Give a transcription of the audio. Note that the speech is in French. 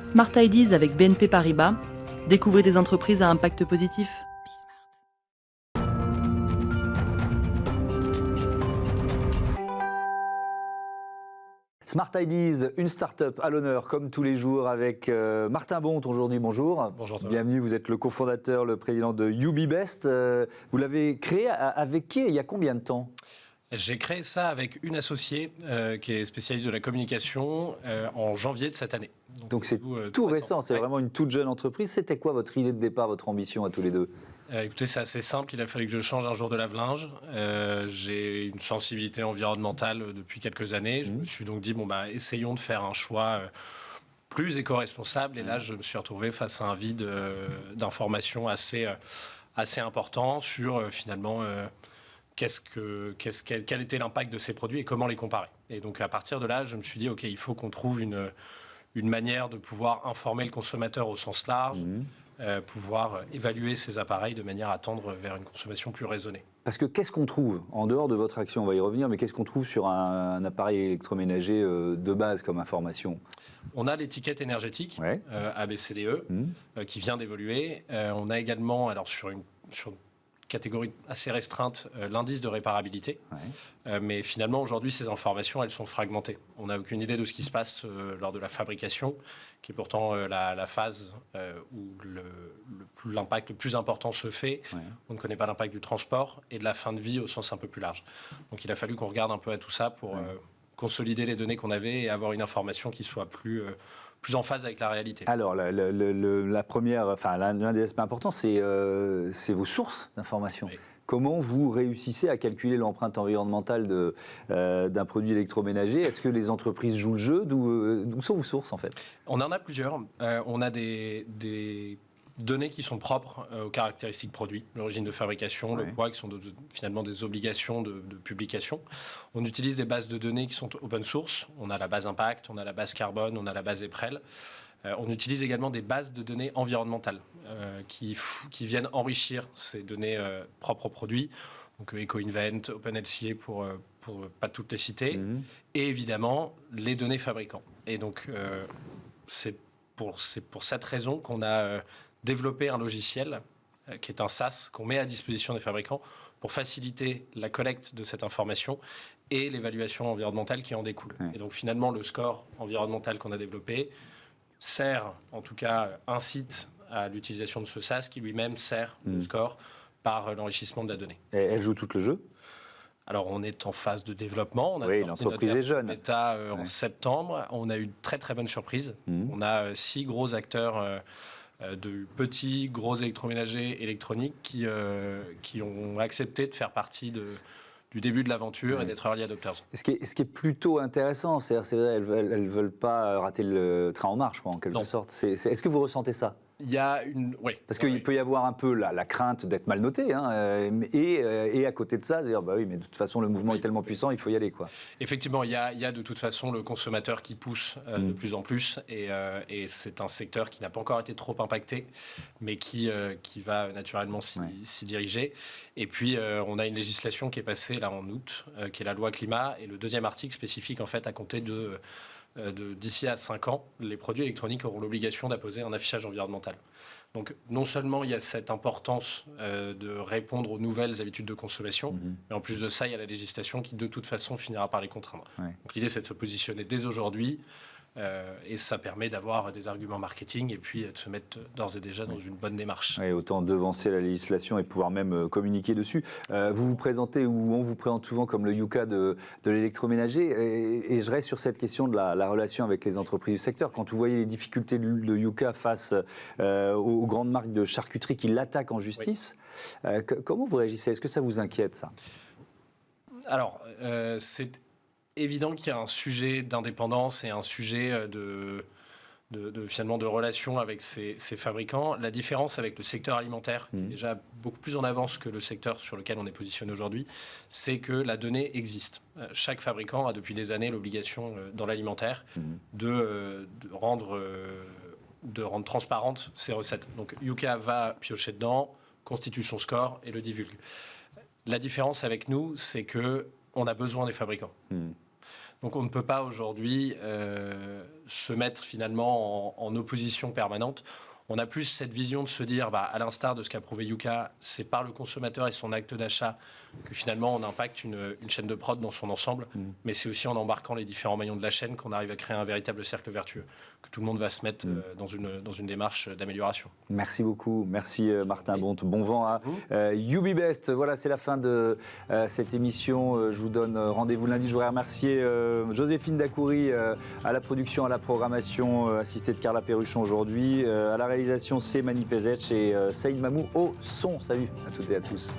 Smart Ideas avec BNP Paribas. Découvrez des entreprises à impact positif. Smart Ideas, une start-up à l'honneur, comme tous les jours, avec Martin Bonte aujourd'hui. Bonjour. Bonjour Thomas. Bienvenue, vous êtes le cofondateur, le président de UbiBest. Vous l'avez créé avec qui et il y a combien de temps ? J'ai créé ça avec une associée qui est spécialiste de la communication en janvier de cette année. Donc c'est tout récent, c'est vraiment une toute jeune entreprise. C'était quoi votre idée de départ, votre ambition à tous les deux ? Écoutez, c'est assez simple, il a fallu que je change un jour de lave-linge. J'ai une sensibilité environnementale depuis quelques années. Je me suis donc dit, essayons de faire un choix plus éco-responsable. Et là, je me suis retrouvé face à un vide d'informations assez important sur finalement quel était l'impact de ces produits et comment les comparer. Et donc à partir de là, je me suis dit, OK, il faut qu'on trouve une manière de pouvoir informer le consommateur au sens large, pouvoir évaluer ces appareils de manière à tendre vers une consommation plus raisonnée. Parce que qu'est-ce qu'on trouve, en dehors de votre action, on va y revenir, mais qu'est-ce qu'on trouve sur un appareil électroménager de base comme information ? On a l'étiquette énergétique, ouais. ABCDE, qui vient d'évoluer. On a également, alors sur une catégorie assez restreinte, l'indice de réparabilité. Ouais. Mais finalement, aujourd'hui, ces informations, elles sont fragmentées. On n'a aucune idée de ce qui se passe lors de la fabrication, qui est pourtant la phase où l'impact le plus important se fait. Ouais. On ne connaît pas l'impact du transport et de la fin de vie au sens un peu plus large. Donc, il a fallu qu'on regarde un peu à tout ça pour consolider les données qu'on avait et avoir une information qui soit plus en phase avec la réalité. Alors, la première, l'un des aspects importants, c'est vos sources d'informations. Oui. Comment vous réussissez à calculer l'empreinte environnementale d'un produit électroménager ? Est-ce que les entreprises jouent le jeu ? D'où sont vos sources, en fait ? On en a plusieurs. On a des données qui sont propres aux caractéristiques produits, l'origine de fabrication, le poids, qui sont finalement des obligations de publication. On utilise des bases de données qui sont open source. On a la base impact, on a la base carbone, on a la base EPREL. On utilise également des bases de données environnementales qui viennent enrichir ces données propres aux produits. Donc EcoInvent, OpenLCA pour pas toutes les citer. Et évidemment, les données fabricants. Et donc, c'est pour cette raison qu'on a développer un logiciel qui est un SaaS qu'on met à disposition des fabricants pour faciliter la collecte de cette information et l'évaluation environnementale qui en découle. Ouais. Et donc finalement, le score environnemental qu'on a développé sert, en tout cas, incite à l'utilisation de ce SaaS qui lui-même sert le score par l'enrichissement de la donnée. Et elle joue tout le jeu ? Alors, on est en phase de développement. On a sorti l'entreprise est jeune. Bêta en septembre. On a eu une très, très bonne surprise. On a 6 gros acteurs de petits, gros électroménagers électroniques qui ont accepté de faire partie du début de l'aventure et d'être early adopters. Ce qui est plutôt intéressant, c'est vrai, elles ne veulent pas rater le train en marche, en quelque sorte. Est-ce que vous ressentez ça ? Il y a oui. Parce qu'il peut y avoir un peu la crainte d'être mal noté, et à côté de ça, dire oui, mais de toute façon le mouvement est tellement puissant, il faut y aller, quoi. Effectivement, il y a de toute façon le consommateur qui pousse de plus en plus, et c'est un secteur qui n'a pas encore été trop impacté, mais qui va naturellement s'y diriger. Et puis on a une législation qui est passée là en août, qui est la loi climat, et le deuxième article spécifique en fait à compter d'ici à 5 ans, les produits électroniques auront l'obligation d'apposer un affichage environnemental. Donc non seulement il y a cette importance de répondre aux nouvelles habitudes de consommation, mais en plus de ça, il y a la législation qui de toute façon finira par les contraindre. Ouais. Donc l'idée, c'est de se positionner dès aujourd'hui, et ça permet d'avoir des arguments marketing et puis de se mettre d'ores et déjà dans une bonne démarche. Oui, autant devancer la législation et pouvoir même communiquer dessus. Vous vous présentez, ou on vous présente souvent comme le Yuka de l'électroménager, et je reste sur cette question de la relation avec les entreprises du secteur. Quand vous voyez les difficultés de Yuka face aux grandes marques de charcuterie qui l'attaquent en justice, comment vous réagissez ? Est-ce que ça vous inquiète, ça ? Alors, c'est évident qu'il y a un sujet d'indépendance et un sujet finalement de relation avec ces fabricants. La différence avec le secteur alimentaire, qui est déjà beaucoup plus en avance que le secteur sur lequel on est positionné aujourd'hui, c'est que la donnée existe. Chaque fabricant a depuis des années l'obligation dans l'alimentaire de rendre transparentes ses recettes. Donc Yuka va piocher dedans, constitue son score et le divulgue. La différence avec nous, c'est qu'on a besoin des fabricants. Donc on ne peut pas aujourd'hui se mettre finalement en opposition permanente. On a plus cette vision de se dire, à l'instar de ce qu'a prouvé Yuka, c'est par le consommateur et son acte d'achat que finalement on impacte une chaîne de prod dans son ensemble, mais c'est aussi en embarquant les différents maillons de la chaîne qu'on arrive à créer un véritable cercle vertueux, que tout le monde va se mettre dans une démarche d'amélioration. Merci beaucoup, merci Martin Bonte, bon vent à UbiBest. Voilà, c'est la fin de cette émission. Je vous donne rendez-vous lundi. Je voudrais remercier Joséphine Dacoury à la production, à la programmation, assistée de Carla Perruchon aujourd'hui, à la réalisation c'est Mani Pezec et Saïd Mamou au son. Salut à toutes et à tous.